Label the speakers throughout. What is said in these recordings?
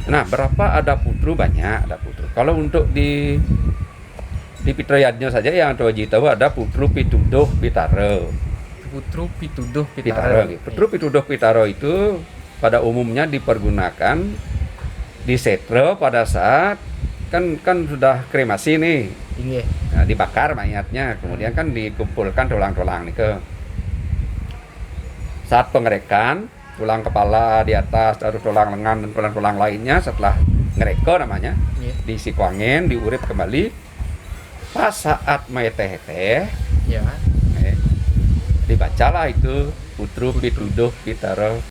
Speaker 1: Nah, berapa ada putru? Banyak ada putru. Kalau untuk di Pitrayatnya saja yang Tuaji tahu ada putru pituduh pitaro.
Speaker 2: Putru pituduh
Speaker 1: Pitaro
Speaker 2: pitara.
Speaker 1: gitu. Putru pituduh pitaro itu pada umumnya dipergunakan di setre pada saat kan sudah kremasi nih.
Speaker 2: Inggih.
Speaker 1: Nah, dibakar mayatnya, kemudian kan dikumpulkan tulang-tulang nih ke saat pengerekan tulang kepala di atas, terus tulang lengan dan tulang-tulang lainnya setelah ngereko namanya
Speaker 2: Inggih.
Speaker 1: disikuangin, diurip kembali. Pas saat meteh-teh
Speaker 2: Ya.
Speaker 1: dibacalah itu putru pituduh pitaro.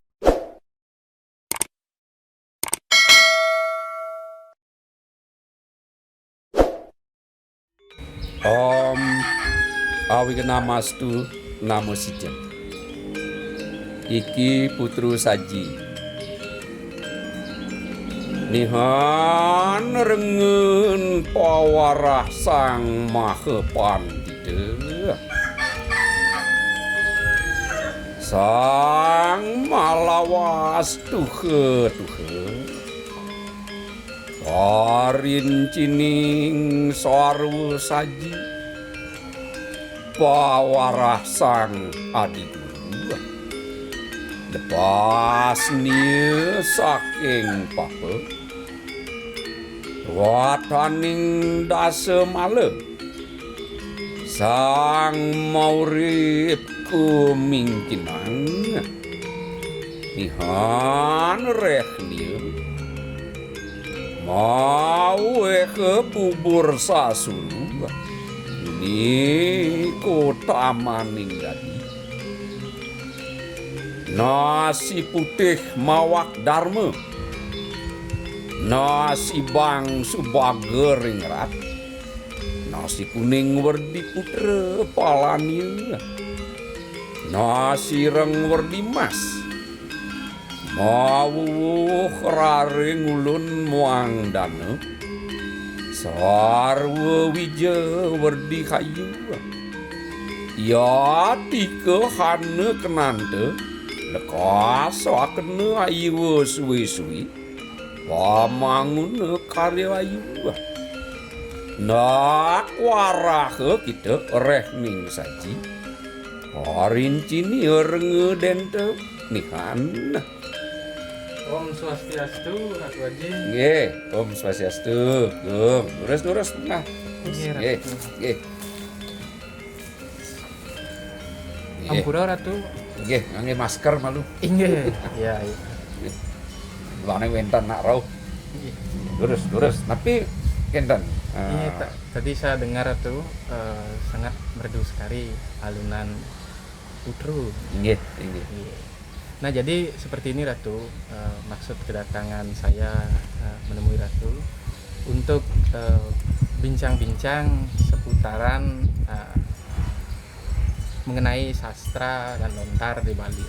Speaker 1: Om Awigamastu Namo Sijen. Iki putru saji. Nihan rengen pawarah sang Mahapandita. Sang malawas tuhe. Parin cining sarwa saji. Pawarah sang adiguru. Lepas nia saking papa. Wataning dasa malem. Sang maurip kumingkinang. Nihan rehnia. Mau ke bubur sasulu. Ini kota maning dadi. Nasi putih mawak dharma. Nasi bang subager ringrat. Nasi kuning werdi putra palania. Nasi reng werdi mas. Mawuh raring ulun muang dana. Sarwa wija werdi kayu. Ya tika hana kenante. Lekas wakena ayu suwi-suwi. Pamanguna karya ayu. Nak warah kita rehning saji. Parincini renge dente nihan.
Speaker 2: Om Swastiastu, Ratu Haji.
Speaker 1: Nggih, Om Swastiastu. Lurus nah. Nggih.
Speaker 2: Ampura Ratu.
Speaker 1: Nggih, ngangge masker malu.
Speaker 2: Inggih. Ya.
Speaker 1: Lane wentan nak rauh. Lurus. Tapi kenten.
Speaker 2: Iya, tadi saya dengar Ratu sangat merdu sekali alunan putru.
Speaker 1: Nggih.
Speaker 2: Iya. Nah, jadi seperti ini Ratu, maksud kedatangan saya menemui Ratu untuk bincang-bincang seputaran mengenai sastra dan lontar di Bali.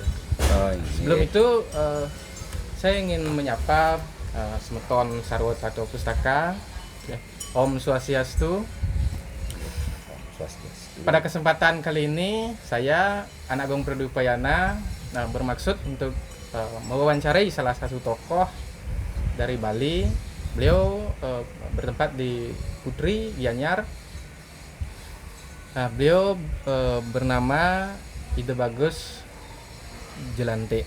Speaker 2: Sebelum itu saya ingin menyapa semeton Sarwa Tato Pustaka, Om Swastiastu. Pada kesempatan kali ini saya anak Gong Pradupayana bermaksud untuk mewawancarai salah satu tokoh dari Bali. Beliau bertempat di Putri Gianyar. Beliau bernama Ide Bagus Jelante.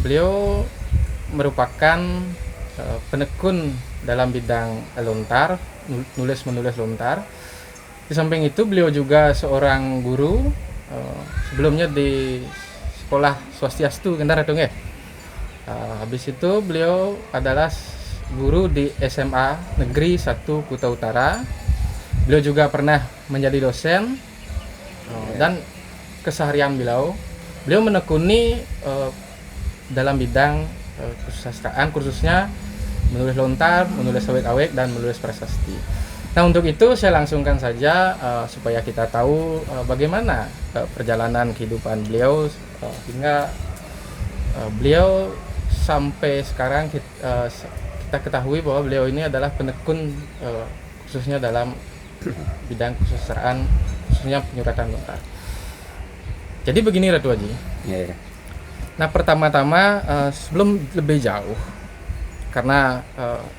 Speaker 2: Beliau merupakan penekun dalam bidang lontar, nulis-menulis lontar. Di samping itu beliau juga seorang guru, sebelumnya di sekolah Swastiastu Kendar dong ya. Habis itu beliau adalah guru di SMA Negeri 1 Kuta Utara. Beliau juga pernah menjadi dosen dan keseharian beliau menekuni dalam bidang kesusastraan, khususnya menulis lontar, menulis awek-awek, dan menulis prasasti. Nah, untuk itu saya langsungkan saja supaya kita tahu bagaimana perjalanan kehidupan beliau hingga beliau sampai sekarang. Kita ketahui bahwa beliau ini adalah penekun khususnya dalam bidang kesusastraan, khususnya penyuratan lontar. Jadi begini Ratu Haji. Nah, pertama-tama sebelum lebih jauh, karena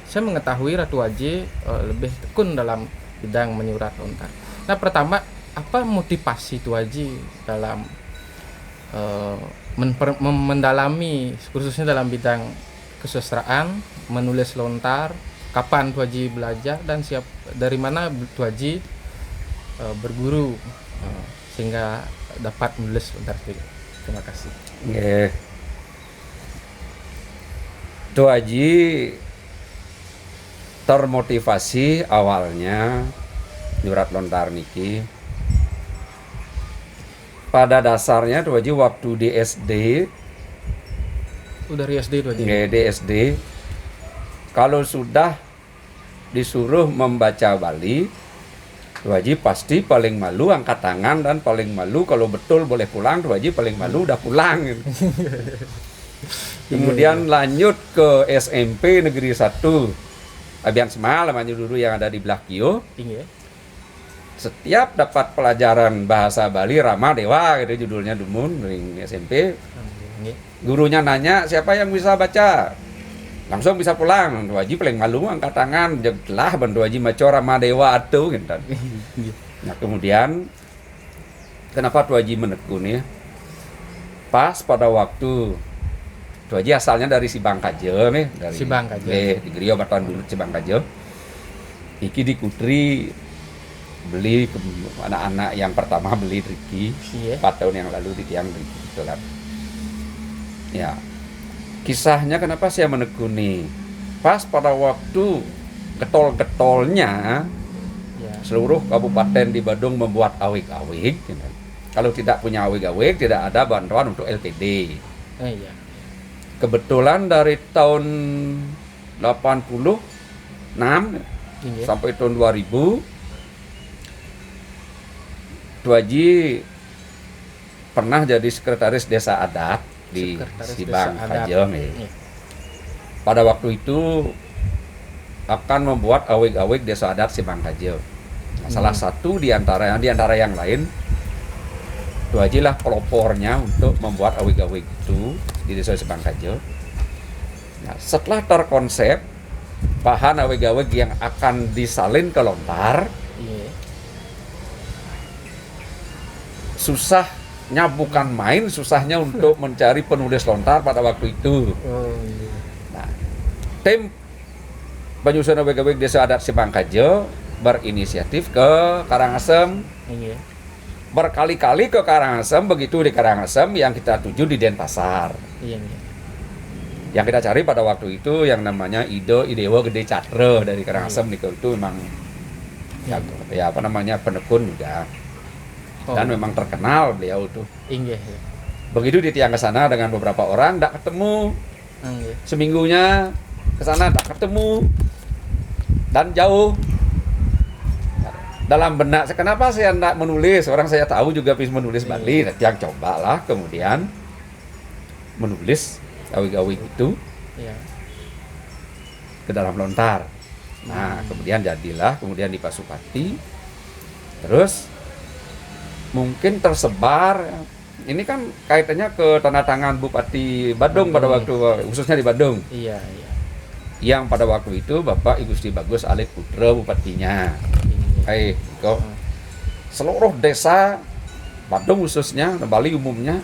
Speaker 2: saya mengetahui Ratu Aji lebih tekun dalam bidang menyurat lontar. Nah, pertama, apa motivasi Tu Aji dalam mendalami, khususnya dalam bidang kesusastraan, menulis lontar? Kapan Tu Aji belajar dan dari mana Tu Aji berguru sehingga dapat menulis lontar itu? Terima kasih.
Speaker 1: Nggih. Tu Aji termotivasi awalnya nyurat lontar niki. Pada dasarnya Tu Aji waktu di SD,
Speaker 2: Dari SD Tu Aji.
Speaker 1: nggih, di SD, kalau sudah disuruh membaca Bali, Tu Aji pasti paling malu angkat tangan dan paling malu kalau betul boleh pulang. Tu Aji paling malu udah pulang gitu. Kemudian lanjut ke SMP Negeri 1 Abian Semal namanya dulu yang ada di Blakio.
Speaker 2: Tinggi ya.
Speaker 1: Setiap dapat pelajaran bahasa Bali Rama Dewa gitu judulnya Dumun dari SMP. Gurunya nanya siapa yang bisa baca, langsung bisa pulang. Tu Aji paling malu angkat tangan, jelah bantu Aji maca Rama Dewa atuh gitu. Nah kemudian kenapa Tu Aji menekuni? Pas pada waktu Tu Aji asalnya dari Sibangkaje nih, dari
Speaker 2: Sibangkaje.
Speaker 1: di Griyo Batuan dulu Sibangkaje. Iki di Kutri beli anak-anak yang pertama beli Riki 4 tahun yang lalu di tiang Riki itulah. Ya. Kisahnya kenapa saya menekuni? Pas pada waktu getol-getolnya seluruh kabupaten di Badung membuat awig-awig. Kalau tidak punya awig-awig tidak ada bantuan untuk LPD.
Speaker 2: Iya.
Speaker 1: Kebetulan dari tahun 86 sampai tahun 2000 Tu Aji pernah jadi sekretaris desa adat di Sibangkaje. Pada waktu itu akan membuat awig-awig desa adat Sibangkaje. Nah, salah satu di antara yang lain Tu Aji lah pelopornya untuk membuat awig-awig itu di desa Sibangkaje. Nah, setelah terkonsep bahan awig-awig yang akan disalin ke lontar, susahnya bukan main, susahnya untuk mencari penulis lontar pada waktu itu. Nah, tim penyusun awig-awig desa adat Sibangkaje berinisiatif ke Karangasem. Berkali-kali ke Karangasem, begitu di Karangasem yang kita tuju di Denpasar. Yang kita cari pada waktu itu yang namanya Idewo Gede Catra dari Karangasem itu memang ya apa namanya penekun juga. Dan memang terkenal beliau tuh. Begitu di tiang ke sana dengan beberapa orang enggak ketemu. Seminggunya ke sana enggak ketemu. Dan jauh. Dalam benak, kenapa saya tidak menulis? Orang saya tahu juga bisa menulis Bali. Yang cobalah kemudian menulis awig-awig itu ke dalam lontar. Nah, kemudian jadilah, kemudian di Pasupati. Terus mungkin tersebar. Ini kan kaitannya ke tanda tangan Bupati Badung pada waktu, khususnya di Badung. Yang pada waktu itu Bapak I Gusti Bagus Alif Putra bupatinya. Kok seluruh desa Badung khususnya, Bali umumnya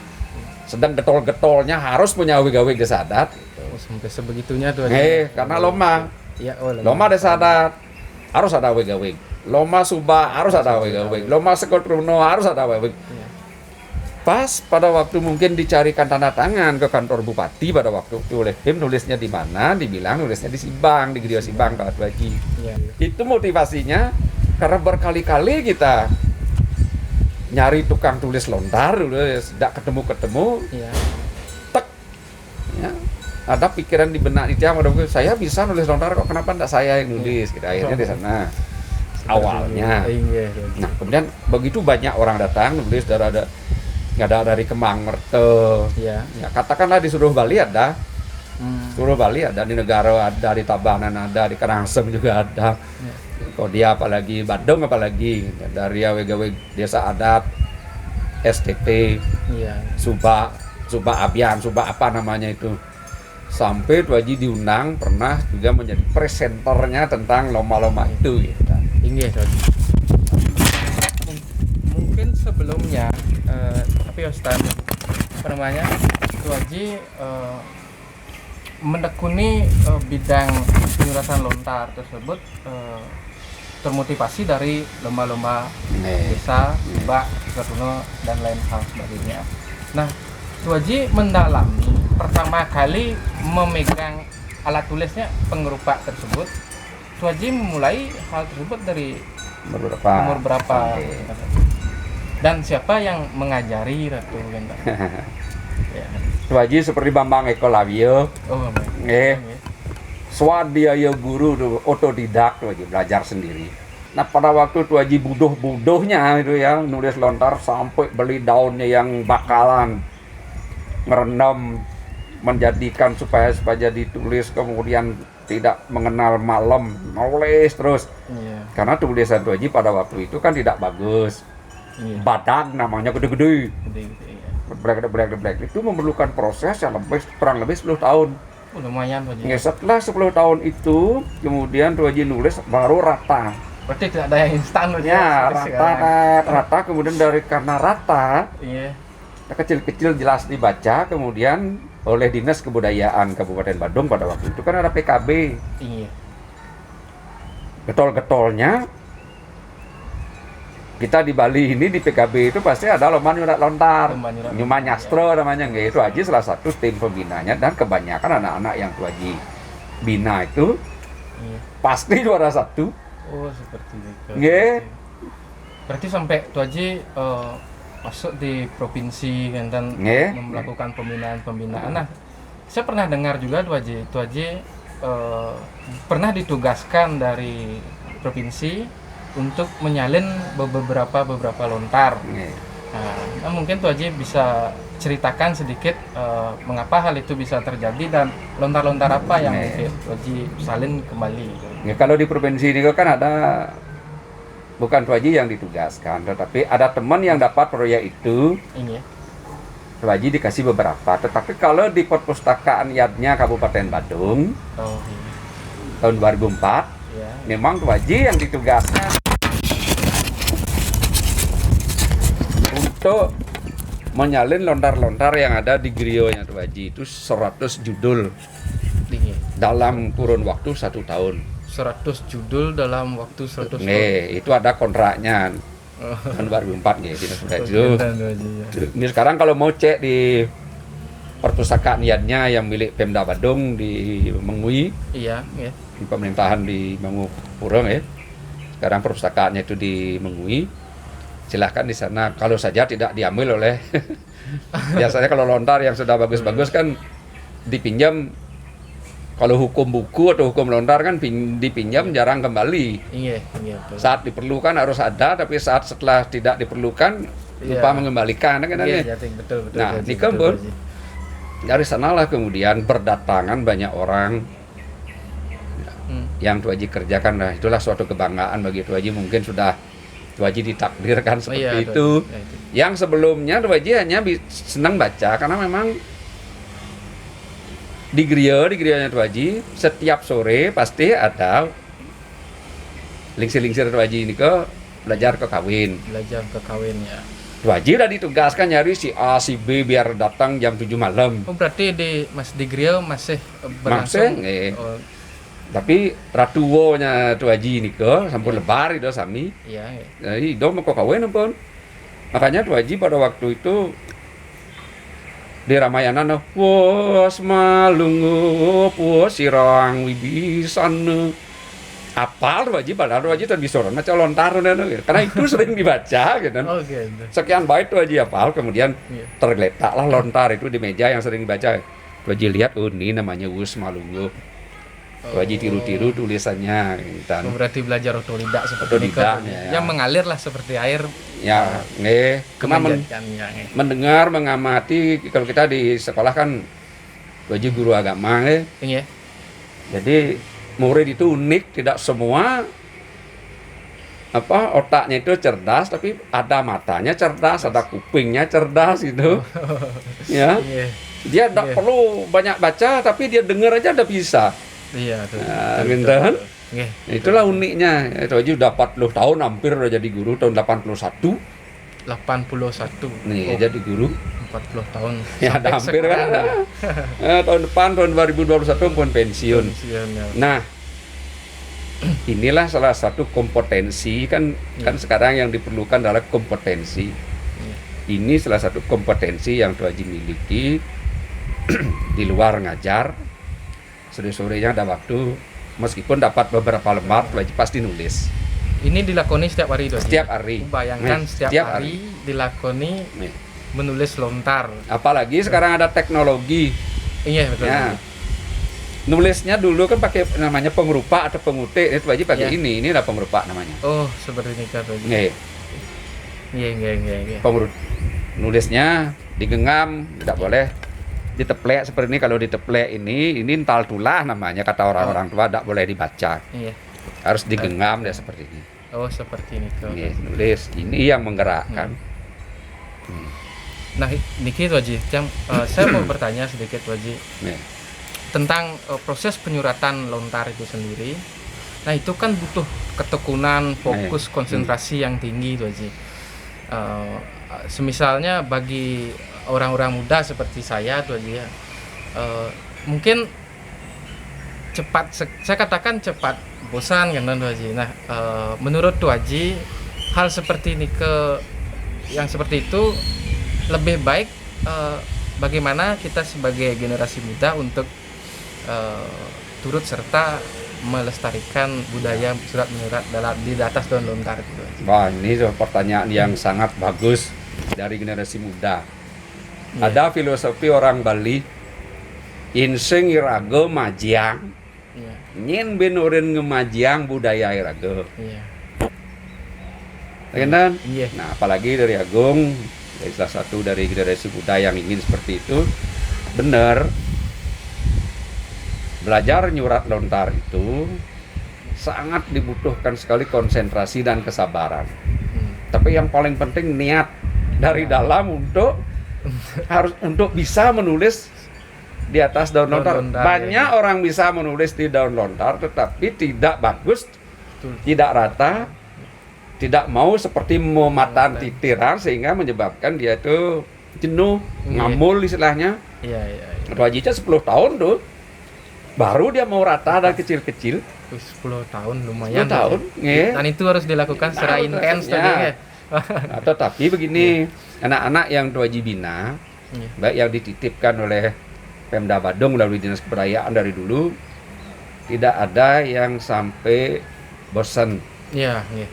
Speaker 1: sedang getol-getolnya harus punya awig-awig desa adat.
Speaker 2: Sampai sebegitunya tuh.
Speaker 1: Karena loma.
Speaker 2: Loma.
Speaker 1: Loma desa adat harus ada awig-awig. Loma Sumba harus ada awig-awig. Loma Sekotruno harus ada awig-awig. Pas pada waktu mungkin dicarikan tanda tangan ke kantor bupati pada waktu itu oleh tim, nulisnya di mana? Dibilang nulisnya di Sibang, di Griyo Sibang Kawat Baji. Itu motivasinya karena berkali-kali kita nyari tukang tulis lontar dulu tidak ketemu. Tek. Ya. Ada pikiran di benak di tiang, saya bisa nulis lontar kok, kenapa enggak saya yang nulis? Gitu. Akhirnya di sana awalnya. Nah, kemudian begitu banyak orang datang nulis ada dari Kemang Merte. Ya, katakanlah di seluruh Bali ada. Seluruh Bali ada, di Negara ada, di Tabanan ada, di Karangasem juga ada. Kodia apalagi, Badung apalagi, dari awig-awig desa adat, STT, Subak, Subak Abian, Subak apa namanya itu. Sampai Tuh Haji diundang pernah juga menjadi presenternya tentang lomba-lomba itu gitu.
Speaker 2: Inggih, Tuh Haji. Mungkin sebelumnya tapi Ustaz apa namanya Tuh Haji menekuni bidang penyuratan lontar tersebut termotivasi dari lomba-lomba desa, Subak, Kartuno dan lain hal sebagainya. Nah, Tuh Haji mendalami pertama kali memegang alat tulisnya pengerupak tersebut. Tuh Haji memulai hal tersebut dari umur berapa? Dan siapa yang mengajari Ratu Genta? Ya.
Speaker 1: Tuh Haji seperti Bambang Eko Lawio.
Speaker 2: Oh,
Speaker 1: Swadhyaya guru tuh, otodidak Tuh Haji belajar sendiri. Nah pada waktu Tuh Haji budoh-budohnya itu ya nulis lontar sampai beli daunnya yang bakalan merendam, menjadikan supaya ditulis, kemudian tidak mengenal malam, nulis terus. Karena tulisan Tuh Haji pada waktu itu kan tidak bagus. Badan namanya gede-gede. Black itu memerlukan proses yang kurang lebih 10 tahun.
Speaker 2: Lumayan Tuh Haji.
Speaker 1: Setelah 10 tahun itu, kemudian Tuh Haji nulis baru rata.
Speaker 2: Berarti tidak ada yang instan Tuh Haji.
Speaker 1: Ya, rata kemudian karena rata.
Speaker 2: Iya.
Speaker 1: Kecil-kecil jelas dibaca, kemudian oleh Dinas Kebudayaan Kabupaten Badung pada waktu itu kan ada PKB.
Speaker 2: Iya.
Speaker 1: Getol-getolnya kita di Bali ini di PKB itu pasti ada lomba nyurat lontar, Nyuma Nyastro namanya, nggak itu Haji salah satu tim pembinanya, dan kebanyakan anak-anak yang Tuh Haji bina itu pasti juara 1.
Speaker 2: Oh seperti itu.
Speaker 1: Nggih.
Speaker 2: Berarti sampai Tuh Haji masuk di provinsi dan melakukan pembinaan. Nah, saya pernah dengar juga Tuh Haji pernah ditugaskan dari provinsi untuk menyalin beberapa lontar. Nah, mungkin Tuh Haji bisa ceritakan sedikit mengapa hal itu bisa terjadi dan lontar-lontar apa yang Tuh Haji salin kembali.
Speaker 1: Ya, kalau di provinsi ini kan ada bukan Tuh Haji yang ditugaskan, tetapi ada teman yang dapat proyek itu. Tuh Haji dikasih beberapa, tetapi kalau di perpustakaan Yadnya Kabupaten Badung tahun 2004 memang Tuh Haji yang ditugaskan untuk menyalin lontar-lontar yang ada di grionya Tuh Haji itu 100 judul dalam kurun waktu 1 tahun.
Speaker 2: 100 judul dalam waktu 100 tahun.
Speaker 1: Itu ada kontraknya. Tahun 2004 gitu. Ini sekarang kalau mau cek di perpustakaan Yadnya yang milik Pemda Badung di Mengui.
Speaker 2: Iya.
Speaker 1: Di pemerintahan di Mangupura ya. Sekarang perpustakaannya itu di Mengui. Silahkan di sana, kalau saja tidak diambil oleh biasanya kalau lontar yang sudah bagus-bagus kan dipinjam. Kalau hukum buku atau hukum lontar kan dipinjam jarang kembali.
Speaker 2: Iya.
Speaker 1: Saat diperlukan harus ada, tapi saat setelah tidak diperlukan lupa mengembalikan kan.
Speaker 2: Betul.
Speaker 1: Nah, ini kan dari sanalah kemudian berdatangan banyak orang yang Tuh Haji kerjakan. Nah, itulah suatu kebanggaan bagi Tuh Haji, mungkin sudah Tuh Haji ditakdirkan seperti itu. Yang sebelumnya Tuh Haji hanya senang baca karena memang di grionya Tuh Haji setiap sore pasti ada lingsir-lingsir Tuh Haji ini belajar ke kawin
Speaker 2: ya.
Speaker 1: Tuh Haji udah ditugaskan nyari si A si B biar datang jam 7 malam.
Speaker 2: Oh, berarti di grio masih berlangsung.
Speaker 1: Tapi ratuwonya Tuh Haji ini sampun lebar itu sami. Jadi do mau kawin ampun. Makanya Tuh Haji pada waktu itu di Ramayana was malungu puas sirang wibisan apal Tuh Haji, padahal Tuh Haji tadi bisa maca lontar karena itu sering dibaca gitu. Sekian bait Tuh Haji apal, kemudian tergeletaklah lontar itu di meja yang sering dibaca. Tuh Haji lihat, ini namanya was malungu. Tuh Haji tiru-tiru tulisannya gitu.
Speaker 2: Berarti belajar otodidak seperti itu. Yang mengalir lah seperti air.
Speaker 1: Ya, mendengar, mengamati. Kalau kita di sekolah kan Tuh Haji guru agama Jadi murid itu unik, tidak semua otaknya itu cerdas, tapi ada matanya cerdas, ada kupingnya cerdas gitu. Ya,
Speaker 2: Iya.
Speaker 1: dia tidak
Speaker 2: Iya.
Speaker 1: perlu banyak baca, tapi dia dengar aja udah bisa.
Speaker 2: Iya, betul.
Speaker 1: Nah,
Speaker 2: Betul,
Speaker 1: gitu
Speaker 2: betul,
Speaker 1: kan?
Speaker 2: betul. Nggih,
Speaker 1: Itulah uniknya. Itu aja udah 40 tahun hampir udah jadi guru tahun 81.
Speaker 2: 81.
Speaker 1: Nih,
Speaker 2: Oh,
Speaker 1: jadi guru.
Speaker 2: 40 tahun.
Speaker 1: Ya,
Speaker 2: Sampai
Speaker 1: ada hampir kan.
Speaker 2: sekarang.
Speaker 1: Tahun depan tahun 2021 pun pensiun.
Speaker 2: Pensiun, ya.
Speaker 1: Nah, inilah salah satu kompetensi kan sekarang yang diperlukan adalah kompetensi.
Speaker 2: Iya.
Speaker 1: Ini salah satu kompetensi yang Tuh Haji miliki di luar ngajar. Sore-sorenya ada waktu, meskipun dapat beberapa lembar, Tuh Haji pasti nulis.
Speaker 2: Ini dilakoni setiap hari, Doji.
Speaker 1: Setiap hari.
Speaker 2: Bayangkan
Speaker 1: Nih,
Speaker 2: setiap hari dilakoni
Speaker 1: Nih.
Speaker 2: menulis lontar.
Speaker 1: Apalagi sekarang ada teknologi.
Speaker 2: Iya, betul.
Speaker 1: Ya. Nulisnya dulu kan pakai namanya pengerupa atau pengutik, itu Haji pakai
Speaker 2: Ya.
Speaker 1: ini ada pengerupa namanya.
Speaker 2: Oh, seperti ini kan, Doji.
Speaker 1: Nih,
Speaker 2: Iya.
Speaker 1: nulisnya digenggam, tidak boleh diteplek seperti ini. Kalau diteplek ini ental tulah namanya, kata orang-orang tua, tidak boleh dibaca.
Speaker 2: Iya.
Speaker 1: Harus digenggam dia seperti ini.
Speaker 2: Oh, seperti ini kan.
Speaker 1: Ini nulis, ini yang menggerakkan.
Speaker 2: Nah, niki Doji, saya mau bertanya sedikit, Doji,
Speaker 1: Nih.
Speaker 2: tentang proses penyuratan lontar itu sendiri. Nah, itu kan butuh ketekunan, fokus, konsentrasi yang tinggi, Doji. Semisalnya bagi orang-orang muda seperti saya, Doji, ya, mungkin cepat, saya katakan cepat bosan kan, Doji. Nah, menurut Doji, hal seperti ini yang seperti itu lebih baik bagaimana kita sebagai generasi muda untuk turut serta melestarikan budaya surat menyurat di atas daun lontar gitu.
Speaker 1: Wah, ini pertanyaan yang sangat bagus dari generasi muda.
Speaker 2: Iya.
Speaker 1: Ada filosofi orang Bali, inseng irago majiang,
Speaker 2: Iya,
Speaker 1: nyen benoren ngemajiang budaya irago.
Speaker 2: iya,
Speaker 1: Kan?
Speaker 2: iya,
Speaker 1: Nah, apalagi dari Agung, dari salah satu dari generasi muda yang ingin seperti itu, benar. Belajar nyurat lontar itu sangat dibutuhkan sekali konsentrasi dan kesabaran. Tapi yang paling penting niat dari dalam untuk bisa menulis di atas daun
Speaker 2: Daun
Speaker 1: lontar.
Speaker 2: lontar,
Speaker 1: Banyak
Speaker 2: ya.
Speaker 1: orang bisa menulis di daun lontar, tetapi tidak bagus,
Speaker 2: betul.
Speaker 1: tidak rata, tidak mau seperti mematan titiran sehingga menyebabkan dia itu jenuh,
Speaker 2: Iya.
Speaker 1: ngamul istilahnya.
Speaker 2: Iya.
Speaker 1: Ketua Jica 10 tahun tuh baru dia mau rata dan kecil-kecil.
Speaker 2: 10 tahun lumayan.
Speaker 1: 10 tahun,
Speaker 2: Doji.
Speaker 1: nggih.
Speaker 2: Dan itu harus dilakukan secara
Speaker 1: Nah,
Speaker 2: intens,
Speaker 1: ya.
Speaker 2: Doji, ya.
Speaker 1: Atau tapi begini, anak-anak yang Tuh Haji bina,
Speaker 2: Iya.
Speaker 1: baik yang dititipkan oleh Pemda Badung melalui Dinas Kebudayaan dari dulu, tidak ada yang sampai bosan.
Speaker 2: Iya, iya.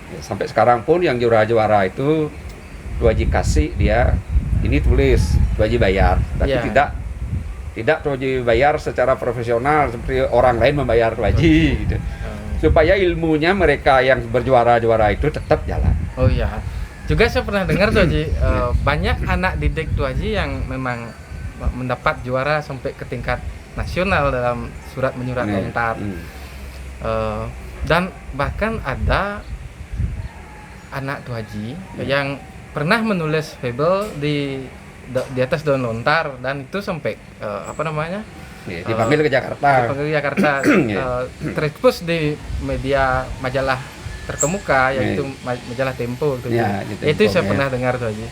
Speaker 1: Ya, sampai sekarang pun yang juara-juara itu Tuh Haji kasih dia, ini tulis, Tuh Haji bayar, tapi
Speaker 2: Ya.
Speaker 1: tidak Tuh Haji bayar secara profesional seperti orang lain membayar Tuh Haji gitu. Supaya ilmunya mereka yang berjuara-juara itu tetap jalan.
Speaker 2: Oh iya. Juga saya pernah dengar, Doji, banyak anak didik Tuh Haji yang memang mendapat juara sampai ke tingkat nasional dalam surat menyurat lontar. Dan bahkan ada anak Tuh Haji yang pernah menulis fable di atas daun lontar, dan itu sampai
Speaker 1: Ya, dipanggil ke Jakarta.
Speaker 2: dipanggil ke Jakarta, terekspos di media majalah terkemuka, yaitu majalah Tempo gitu.
Speaker 1: Ya, di Tempo,
Speaker 2: Itu saya
Speaker 1: ya.
Speaker 2: pernah dengar, Tuh Haji.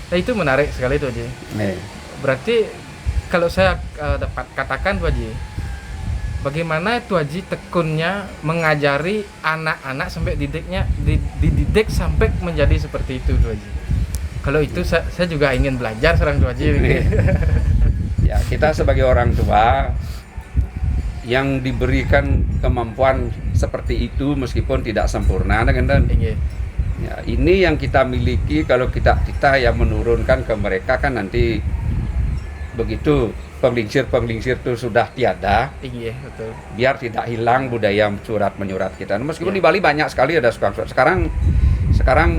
Speaker 2: Nah, itu menarik sekali, Tuh Haji.
Speaker 1: Nih,
Speaker 2: Berarti kalau saya dapat katakan, Tuh Haji, bagaimana Tuh Haji tekunnya mengajari anak-anak sampai dididik sampai menjadi seperti itu, Tuh Haji. Kalau itu saya juga ingin belajar sekarang, Tuh Haji.
Speaker 1: ya kita sebagai orang tua yang diberikan kemampuan seperti itu meskipun tidak sempurna, kan?
Speaker 2: Iya.
Speaker 1: Ya, ini yang kita miliki. Kalau kita yang menurunkan ke mereka kan nanti begitu penglingsir itu sudah tiada,
Speaker 2: Iya, betul.
Speaker 1: biar tidak hilang budaya surat menyurat kita. Meskipun
Speaker 2: Ya.
Speaker 1: di Bali banyak sekali ada surat. Sekarang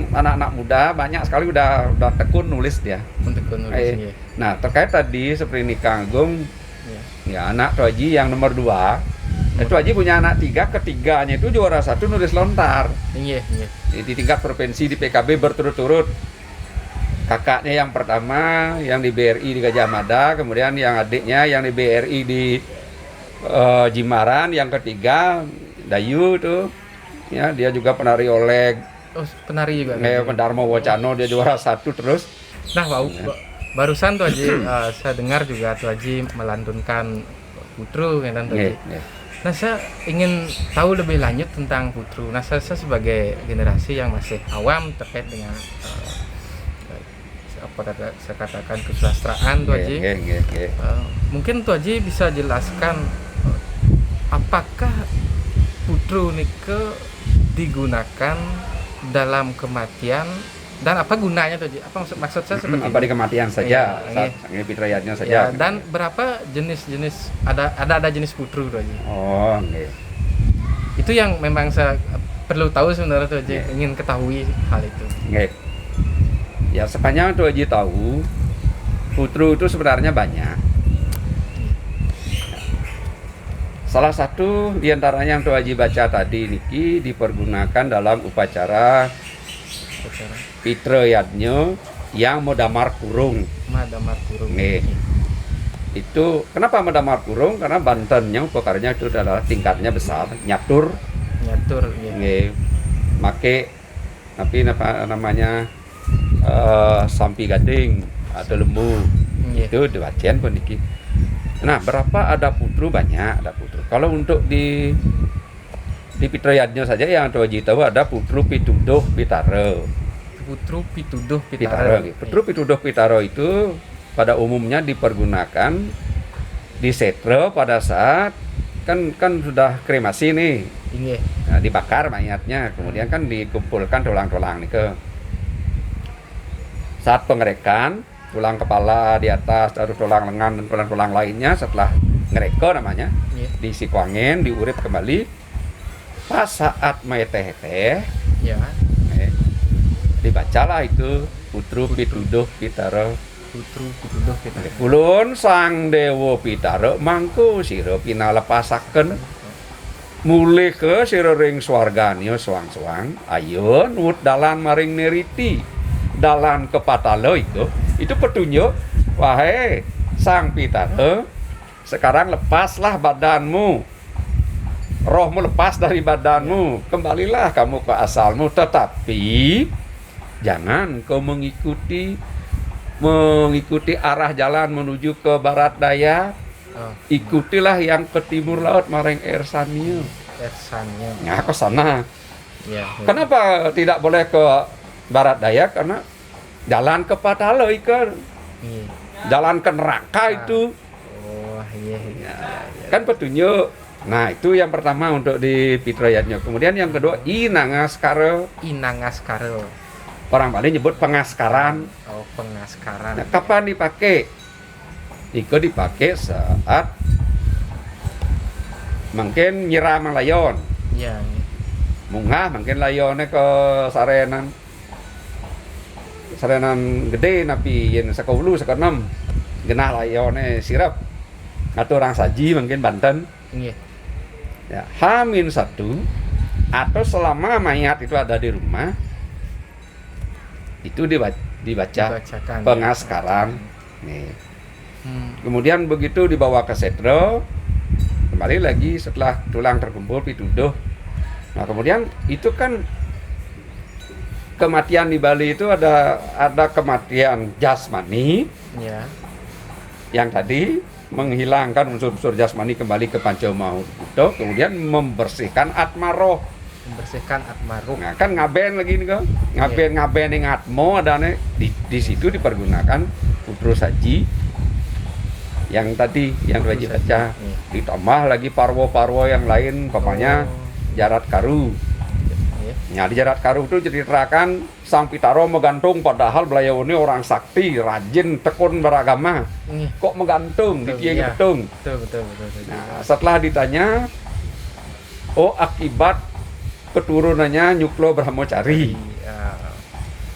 Speaker 1: anak-anak muda banyak sekali udah tekun nulis dia.
Speaker 2: Untuk nulis, iya.
Speaker 1: Nah, terkait tadi seperti ini Kang Agung,
Speaker 2: Iya.
Speaker 1: ya anak Tuh Haji yang nomor 2 Itu Haji punya anak 3, ketiganya itu juara 1 nulis lontar.
Speaker 2: Iya.
Speaker 1: Di tingkat provinsi di PKB berturut-turut. Kakaknya yang pertama yang di BRI di Gajah Mada, kemudian yang adiknya yang di BRI di Jimaran, yang ketiga Dayu tuh. Ya, dia juga penari oleg.
Speaker 2: Oh, penari juga.
Speaker 1: Pendarmo Wacano dia juara 1 terus.
Speaker 2: Nah, barusan tuh Haji saya dengar juga tuh Haji melantunkan Putru kan tuh Haji. Nah, saya ingin tahu lebih lanjut tentang Putru. Nah, saya sebagai generasi yang masih awam terkait dengan apa saya katakan kesusastraan tuh Haji. Mungkin tuh Haji bisa jelaskan apakah Putru nike digunakan dalam kematian dan apa gunanya tuh Haji? Apa maksud saya seperti
Speaker 1: apa di kematian saja,
Speaker 2: ini
Speaker 1: Pitrayatnya saja.
Speaker 2: Ya, dan berapa jenis ada jenis Putru tuh Haji?
Speaker 1: Oh,
Speaker 2: Itu yang memang saya perlu tahu sebenarnya tuh Haji, ingin ketahui hal itu.
Speaker 1: Ya, sepanjang tuh Haji tahu, Putru itu sebenarnya banyak. Salah satu diantaranya yang tuh Haji baca tadi niki dipergunakan dalam upacara Pitrayatnya yang Modamar Kurung. Itu kenapa Modamar Kurung? Karena Bantennya upacaranya itu adalah tingkatnya besar, nyatur. Make tapi apa namanya sampi gading atau lembu. Itu dibacain pun niki. Nah, berapa ada Putru? Banyak ada Putru. Kalau untuk di Pitrayatnya saja yang tuh Haji tahu ada Putru Pituduh Pitara.
Speaker 2: Putru Pituduh Pitara.
Speaker 1: Putru Pituduh Pitara itu pada umumnya dipergunakan di setra pada saat kan sudah kremasi nih. Nah, dibakar mayatnya, kemudian kan dikumpulkan tulang-tulang nih ke saat pengerekan, tulang kepala di atas, taruh tulang lengan dan tulang-tulang lainnya setelah ngereko namanya, diisi angin, diurip kembali. Pas saat mayat teh, dibacalah itu Putru Pituduh Pitara. Kulun sang Dewa Pitara mangku sira pinalepasaken mulih ke sira ring swarganya suang-suang ayo nuwun dalan maring niriti dalan kepatalo itu petunjuk wahai sang Pitara sekarang lepaslah badanmu, rohmu lepas dari badanmu, kembalilah kamu ke asalmu, tetapi jangan kau mengikuti arah jalan menuju ke barat daya. Ikutilah yang ke timur laut maring Ersania. Nah, ke sana. Kenapa tidak boleh ke barat daya? Karena jalan ke Patala ikan. Jalan ke neraka itu. Kan petunjuk. Nah, itu yang pertama untuk di Pitrayatnya. Kemudian yang kedua Inangaskara. Orang Bali nyebut pengaskaran. Nah, kapan dipakai? Itu dipakai saat mungkin nyiram layon. Munggah mungkin layonnya ke sarenan gede napi yen sakaulu sakenem. Genah layonnya sirap. Atau orang saji mungkin Banten. Ya, H-1 atau selama mayat itu ada di rumah itu dibacakan pengaskaran. Kemudian begitu dibawa ke setra, kembali lagi setelah tulang terkumpul pituduh. Nah, kemudian itu kan kematian di Bali itu ada kematian jasmani. Yang tadi menghilangkan unsur-unsur jasmani kembali ke Pancamauta, kemudian membersihkan atmaroh. Nah, kan ngaben lagi nih kok. Ngaben yang atmo adane di situ dipergunakan Putru Saji yang tadi yang wajib baca. Ditambah lagi parwo-parwo yang lain, papanya Jarat Karu. Nah, di Jarat Karu itu diceritakan Sang Pitaro menggantung, padahal beliau ini orang sakti, rajin, tekun beragama. Kok menggantung di tiang petung?
Speaker 2: Betul.
Speaker 1: Nah, setelah ditanya, akibat keturunannya Nyuklo Brahmacari.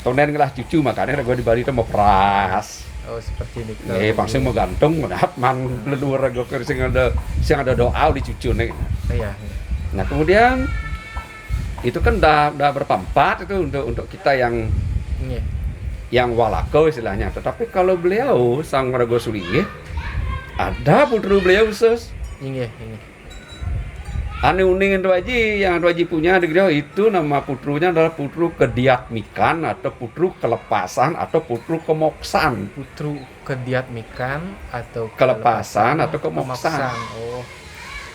Speaker 1: Kemudian ngelah cucu, makanya gue di Bali itu mau peras.
Speaker 2: Seperti ini.
Speaker 1: Langsung mau gantung, man leluhur gue sing ada doa di cucu nih.
Speaker 2: Iya.
Speaker 1: Nah kemudian itu kan udah bertempat itu untuk kita
Speaker 2: Nggih.
Speaker 1: yang walako istilahnya. Tetapi kalau beliau Sang Margo Sulinggih ada putru beliau khusus.
Speaker 2: Nggih.
Speaker 1: Ane uning Tuan Haji yang Tuan Haji punya di beliau itu nama putrunya adalah putru kediatmikan atau putru kelepasan atau putru kemoksan.
Speaker 2: Putru kediatmikan atau
Speaker 1: Kelepasan atau kemoksan.
Speaker 2: Oh.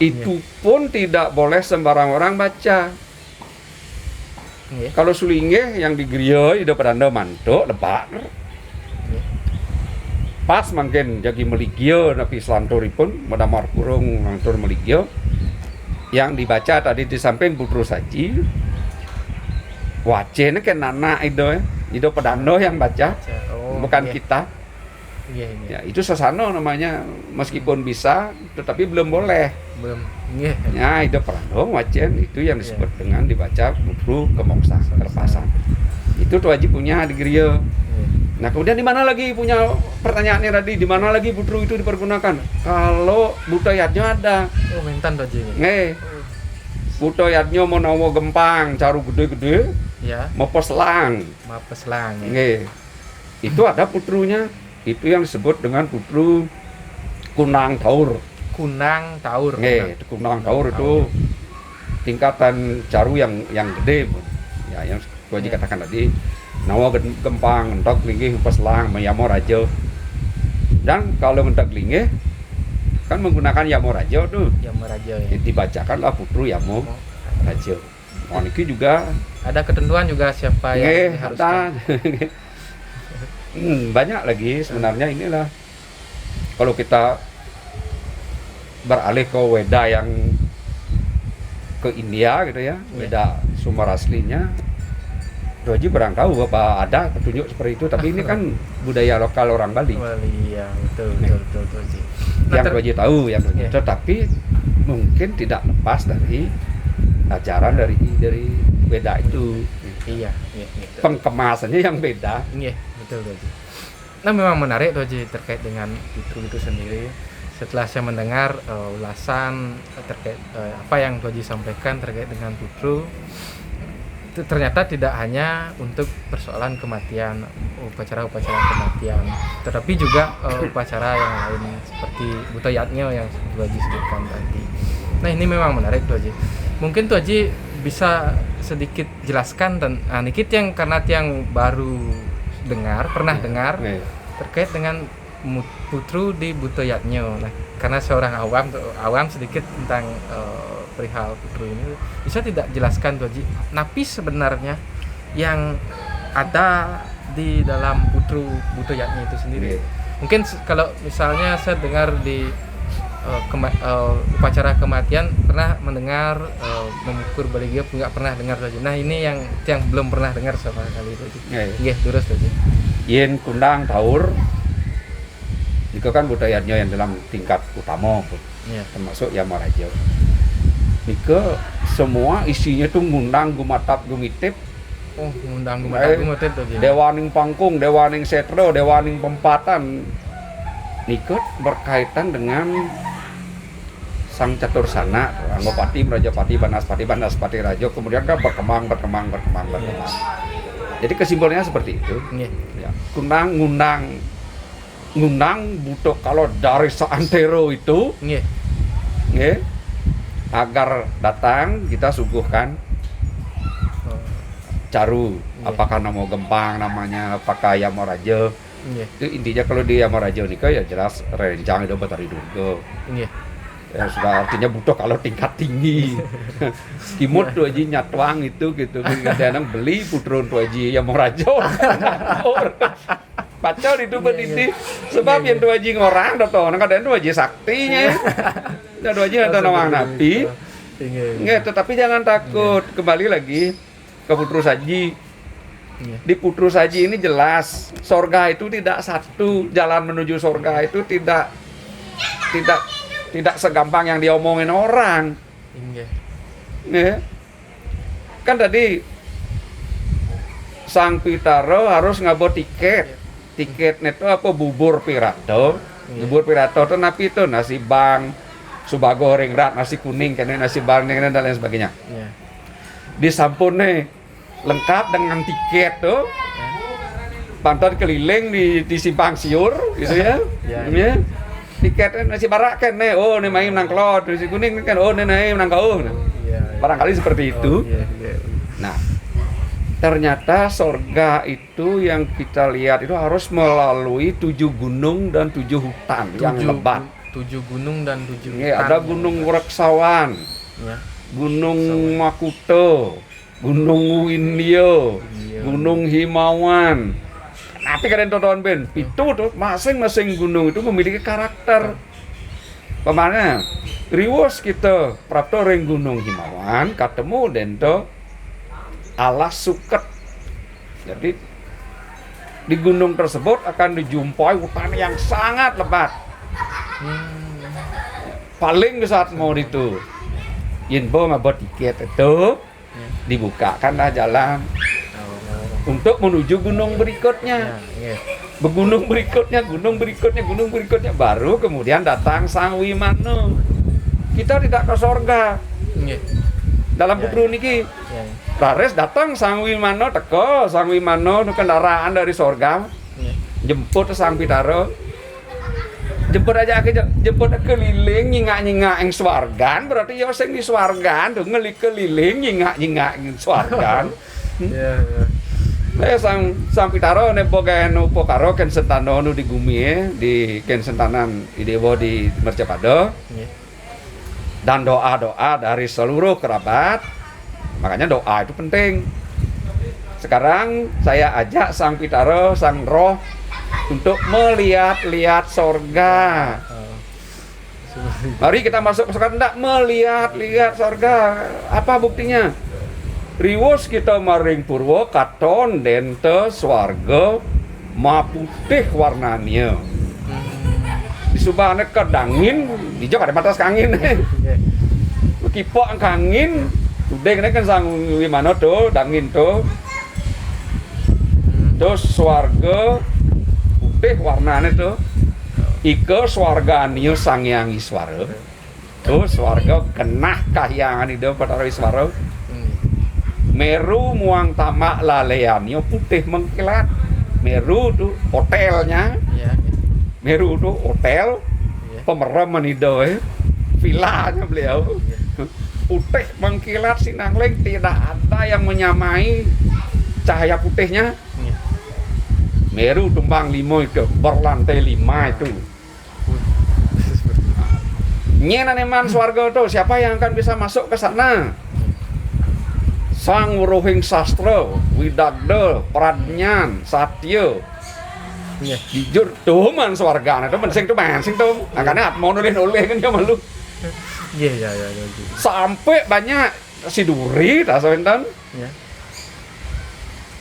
Speaker 1: Itu pun tidak boleh sembarang orang baca.
Speaker 2: Nggih.
Speaker 1: Kalau Sulinggih yang di griya ida padanda mantuk lebak.
Speaker 2: Nggih.
Speaker 1: Pas mungkin jagi meligio tapi selanturipun madamar kurung lantur meligio. Yang dibaca tadi di samping putru saji wajene kan anak itu pedano yang baca
Speaker 2: Oh,
Speaker 1: bukan
Speaker 2: nggih.
Speaker 1: kita
Speaker 2: Nggih.
Speaker 1: ya itu sesano namanya meskipun bisa tetapi belum boleh
Speaker 2: Belum. Nggih.
Speaker 1: ya itu pedano wajen itu yang disebut dengan dibaca putru kemoksan kelepasan itu Tuan Haji punya di griya.
Speaker 2: Nggih.
Speaker 1: Nah kemudian di mana lagi punya pertanyaannya tadi di mana lagi putru itu dipergunakan kalau butayatnya ada.
Speaker 2: Oh, mentan Tuan Haji.
Speaker 1: Nggih. Butayatnya menawa gempang, caru gede-gede,
Speaker 2: Ya,
Speaker 1: mau peslang.
Speaker 2: mapeslang.
Speaker 1: Nggih. Itu ada putrunya. Itu yang disebut dengan putru kunang taur.
Speaker 2: Kunang taur.
Speaker 1: Nggih, kunang taur itu tingkatan caru yang gede. Ya, yang Tuan Haji katakan tadi, nawa gempang, entok linggih peslang, mayamo raja. Dan kalau mentok linggih kan menggunakan yamo raja tuh.
Speaker 2: Yang meraja ya.
Speaker 1: Dibacakanlah putru yamo raja. Oh, niki juga
Speaker 2: Ada ketentuan juga siapa yang
Speaker 1: nggih,
Speaker 2: diharuskan.
Speaker 1: ada. Banyak lagi sebenarnya inilah kalau kita beralih ke Weda yang ke India gitu ya, Weda sumber aslinya. Tuan Haji barang tahu apa ada petunjuk seperti itu, tapi ini kan budaya lokal orang Bali.
Speaker 2: Bali ya, betul. Tuan Haji.
Speaker 1: Yang Tuan Haji tahu, yang Tuan Haji,
Speaker 2: Iya.
Speaker 1: tetapi mungkin tidak lepas dari ajaran dari Weda itu.
Speaker 2: Iya.
Speaker 1: Pengkemasannya yang beda.
Speaker 2: Iya, betul Tuan Haji. Nah, memang menarik Tuan Haji terkait dengan putru itu sendiri. Setelah saya mendengar ulasan terkait apa yang Tuan Haji sampaikan terkait dengan putru, itu ternyata tidak hanya untuk persoalan kematian, upacara-upacara kematian, tetapi juga upacara yang lain seperti butayatnya yang Tuan Haji sebutkan tadi. Nah, ini memang menarik Tuan Haji. Mungkin Tuan Haji bisa sedikit jelaskan dan nikit yang karena yang baru pernah dengar
Speaker 1: Nih,
Speaker 2: terkait dengan putru di butayatnya. Nah, karena seorang awam sedikit tentang perihal putru ini, bisa tidak jelaskan Tuan Haji napi sebenarnya yang ada di dalam putru butayatnya itu sendiri?
Speaker 1: nih.
Speaker 2: Mungkin kalau misalnya saya dengar di upacara kematian pernah mendengar memukur baligya nggak pernah dengar Tuan Haji. Nah, ini yang belum pernah dengar sama kali itu.
Speaker 1: Nih.
Speaker 2: Nggih, terus Tuan Haji.
Speaker 1: Yen kundang taur itu kan budayanya yang dalam tingkat utama
Speaker 2: Iya.
Speaker 1: termasuk Yamaraja. Nika semua isinya tuh ngundang gumatap gumitip
Speaker 2: Oh, ngundang gumatap Tuan Haji.
Speaker 1: dewaning pangkung, dewaning setro, dewaning pempatan. Nika berkaitan dengan Sang Catursana, Anggopati, Rajapati, Banaspati Raja, kemudian kan berkembang. Jadi kesimpulannya seperti itu.
Speaker 2: Nggih.
Speaker 1: Ya, ngundang butuh kalau dari seantero itu
Speaker 2: Nggih.
Speaker 1: nggih, agar datang kita suguhkan
Speaker 2: Oh,
Speaker 1: caru,
Speaker 2: Iya.
Speaker 1: apakah nama gempang namanya, apakah Yamaraja.
Speaker 2: nggih.
Speaker 1: Itu intinya kalau di Yamaraja nikah ya jelas rencang itu Batari Durga.
Speaker 2: Nggih.
Speaker 1: Ya sudah artinya butuh kalau tingkat tinggi. Kimut Tuan Haji nyatwang itu gitu. Kadang beli putron Tuan Haji Yamaraja. Pacol itu berdiri sebab yang Tuan Haji ngorang atau orang kadang Tuan Haji saktinya. Dan Tuan Haji atau nawang nabi. Nggak, tetapi jangan takut. Kembali lagi ke putru saji. Di putru saji ini jelas sorga itu tidak satu, jalan menuju sorga itu tidak segampang yang diomongin orang.
Speaker 2: Nggih.
Speaker 1: Nggih. Kan tadi Sang Pitaro harus ngabot tiket. Tiketnya itu apa bubur pirato. Bubur pirato itu napi itu nasi bang, Suba goreng rat, nasi kuning, kene nasi bareng dan lain sebagainya.
Speaker 2: Iya.
Speaker 1: Di sampun nih lengkap dengan tiket tuh. Pantun keliling di simpang siur gitu ya.
Speaker 2: Iya.
Speaker 1: Tiketnya nasi barak kan nih, oh nih main menang kelot, nasi kuning kan, oh nih menang kau.
Speaker 2: Iya.
Speaker 1: Barangkali seperti itu.
Speaker 2: Iya.
Speaker 1: Nah, ternyata sorga itu yang kita lihat itu harus melalui 7 gunung dan 7 hutan yang lebat.
Speaker 2: 7 gunung dan 7 hutan.
Speaker 1: Ya, ada Gunung Wureksawan,
Speaker 2: Ya.
Speaker 1: Gunung Makuto, Gunung Windio, Gunung Himawan. Tapi kalian tonton Ben, itu tuh masing-masing gunung itu memiliki karakter. Pemana? Riwos kita prapto ring Gunung Himawan ketemu dento alas suket. Jadi di gunung tersebut akan dijumpai hutan yang sangat lebat. Paling saat mau itu info mabot tiket itu dibukakanlah jalan untuk menuju gunung berikutnya. Gunung berikutnya baru kemudian datang Sang Wimano. Kita tidak ke sorga. Dalam buku niki Rares datang Sang Wimano teko, Sang Wimano kendaraan dari sorga jemput Sang Pitaro. Jemput keliling nyingak-nyingak ing swargan, berarti ya sing di swargan tuh keliling nyingak-nyingak ing swargan. Sang Pitaro nepo gaen upo karo ken sentano nu di gumi di ken sentanan idewo di Mercapada. Dan doa-doa dari seluruh kerabat. Makanya doa itu penting. Sekarang saya ajak Sang Pitaro, Sang Roh untuk melihat-lihat sorga. Mari kita masuk ke sorga, enggak melihat-lihat sorga. Apa buktinya? Riwos kita maring purwo katon dente swarga ma putih warnanya. Di subane kedangin, dijok ada batas kangin. Kipok kangin, udah ini kan Sang Wimano tuh, dangin tuh. Terus swarga putih warnanya tuh. Ike swarga aniu Sang Hyang Iswara. Tuh swarga kenah kahyangan itu Bathara Iswara. Meru muang tamak laleannya putih mengkilat. Meru tuh hotelnya. Meru tuh hotel. Pemerem menido villanya beliau. Putih mengkilat sinangling, tidak ada yang menyamai cahaya putihnya. Meru tumbang 5 itu berlantai 5 itu. Nyenan eman swarga tuh, siapa yang akan bisa masuk ke sana? Sang Wuruhing Sastra, Widagda, Pradnyan, Satya. Jujur tuh man swarga itu mensing tuh. Makanya mau nulis-nulis kan dia malu.
Speaker 2: Iya.
Speaker 1: Sampai banyak siduri tak sawenten.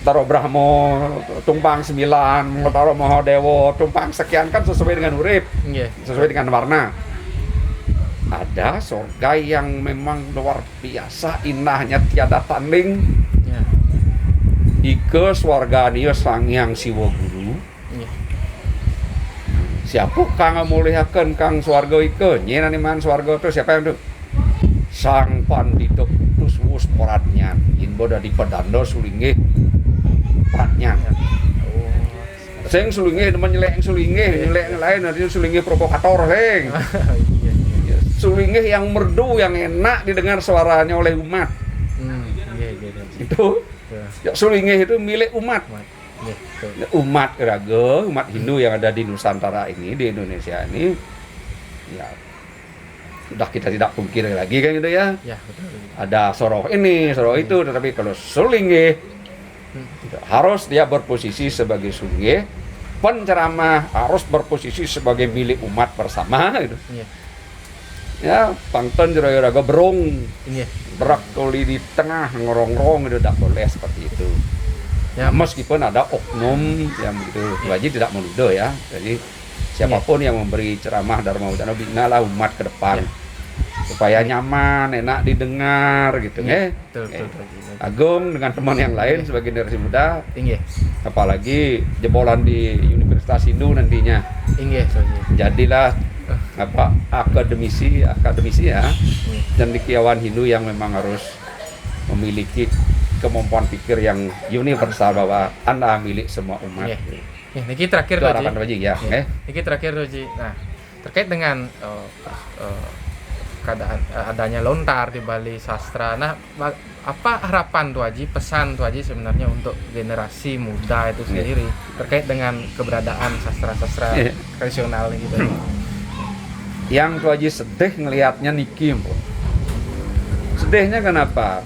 Speaker 1: Taro Brahmo tumpang 9, taro Mahadewa tumpang sekian kan sesuai dengan urip. Sesuai dengan warna. Ada surga yang memang luar biasa indahnya tiada tanding. Ike swarganya Sang Hyang Siwa Guru. Siapa kang muliakan kang swarga ike? Nyenan iman swarga itu siapa yang itu? Sang Pandita Putus Wus Pradnyan. Inbo dari pedando sulingih Pradnyan. Sing sulingih demen nyelek sulingih yang lain nanti sulingih provokator sing. Sulingih yang merdu yang enak didengar suaranya oleh umat. Itu ya, sulingih itu milik umat. Umat Raga, umat Hindu yang ada di Nusantara ini, di Indonesia ini, ya sudah kita tidak pungkiri lagi kan gitu ya. Ada soroh ini, soroh itu, tetapi kalau sulingih harus dia berposisi sebagai sulingih, penceramah harus berposisi sebagai milik umat bersama gitu. Ya, pangton jero Raga berong, berak toli di tengah ngorong-ngorong itu tidak boleh seperti itu. Ya, meskipun ada oknum yang begitu, wajib tidak menuduh ya. Jadi siapapun yang memberi ceramah Dharma Wacana binalah umat ke depan supaya nyaman, enak didengar gitu. Betul. Agung dengan teman yang lain sebagai generasi muda, apalagi jebolan di Universitas Hindu nantinya. Jadilah akademisi ya, cendekiawan Hindu yang memang harus memiliki kemampuan pikir yang universal bahwa Anda milik semua umat.
Speaker 2: Niki terakhir
Speaker 1: Itu harapan Doji ya.
Speaker 2: Niki terakhir Doji. Nah, terkait dengan keadaan adanya lontar di Bali sastra. Nah, apa harapan Tuaji, pesan Tuaji sebenarnya untuk generasi muda itu sendiri terkait dengan keberadaan sastra-sastra tradisional gitu.
Speaker 1: Yang Tuaji sedih ngelihatnya niki, Mbok. Sedihnya kenapa?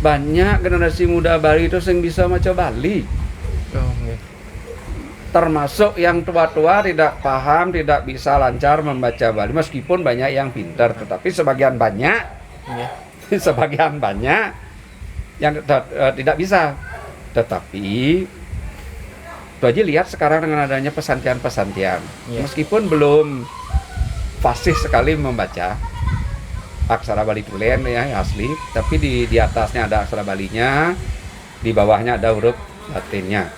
Speaker 1: Banyak generasi muda Bali itu yang bisa maca Bali. Termasuk yang tua-tua tidak paham, tidak bisa lancar membaca Bali, meskipun banyak yang pintar, tetapi sebagian banyak yang tidak bisa. Tetapi Tuaji lihat sekarang dengan adanya pesantian-pesantian, meskipun belum fasih sekali membaca aksara Bali tulen ya asli, tapi di atasnya ada aksara Balinya, di bawahnya ada huruf Latinnya.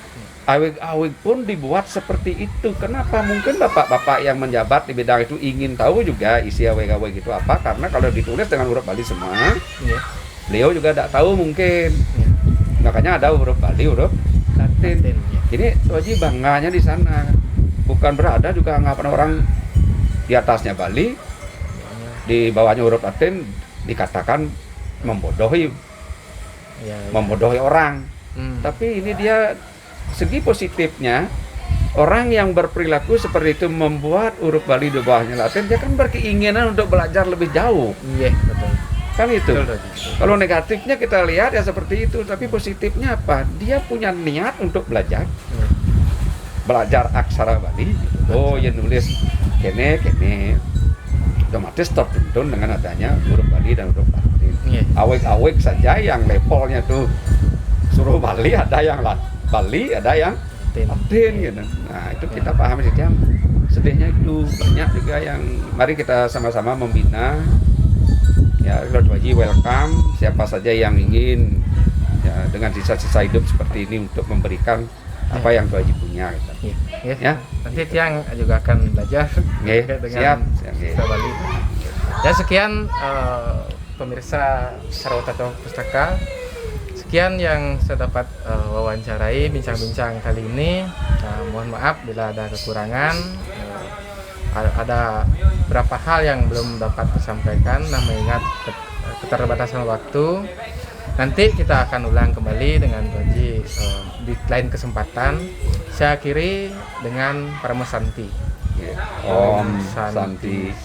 Speaker 1: Awig-awig pun dibuat seperti itu. Kenapa? Mungkin bapak-bapak yang menjabat di bidang itu ingin tahu juga isi awig-awig itu apa, karena kalau ditulis dengan huruf Bali semua, beliau juga tidak tahu mungkin. Makanya ada huruf Bali, huruf Latin. Jadi Tuaji bangganya di sana. Bukan berada juga anggapan orang di atasnya Bali, di bawahnya huruf Latin, dikatakan membodohi orang. Tapi ini dia segi positifnya, orang yang berperilaku seperti itu membuat huruf Bali di bawahnya Latin, dia kan berkeinginan untuk belajar lebih jauh.
Speaker 2: Iya, betul.
Speaker 1: Kan itu.
Speaker 2: Betul.
Speaker 1: Kalau negatifnya kita lihat ya seperti itu, tapi positifnya apa? Dia punya niat untuk belajar. Belajar aksara Bali. Oh, ya nulis kene. Otomatis tertuntun dengan adanya huruf Bali dan huruf Latin. Awik-awik saja yang levelnya tuh suruh Bali, ada yang Bali, ada yang Latin gitu. Nah, itu kita paham sih, sedihnya itu banyak juga yang mari kita sama-sama membina. Ya, Lord Waji welcome siapa saja yang ingin ya, dengan sisa-sisa hidup seperti ini untuk memberikan apa yang Waji punya gitu. Ya.
Speaker 2: Nanti Tiang juga akan belajar dengan sastra Bali. Ya, sekian pemirsa Sarwata Pustaka. Sekian yang saya dapat wawancarai bincang-bincang kali ini. Mohon maaf bila ada kekurangan. Ada beberapa hal yang belum dapat disampaikan, mengingat keterbatasan waktu. Nanti kita akan ulang kembali dengan Tuaji di lain kesempatan. Saya akhiri dengan Parama Santi.
Speaker 1: Om Santi.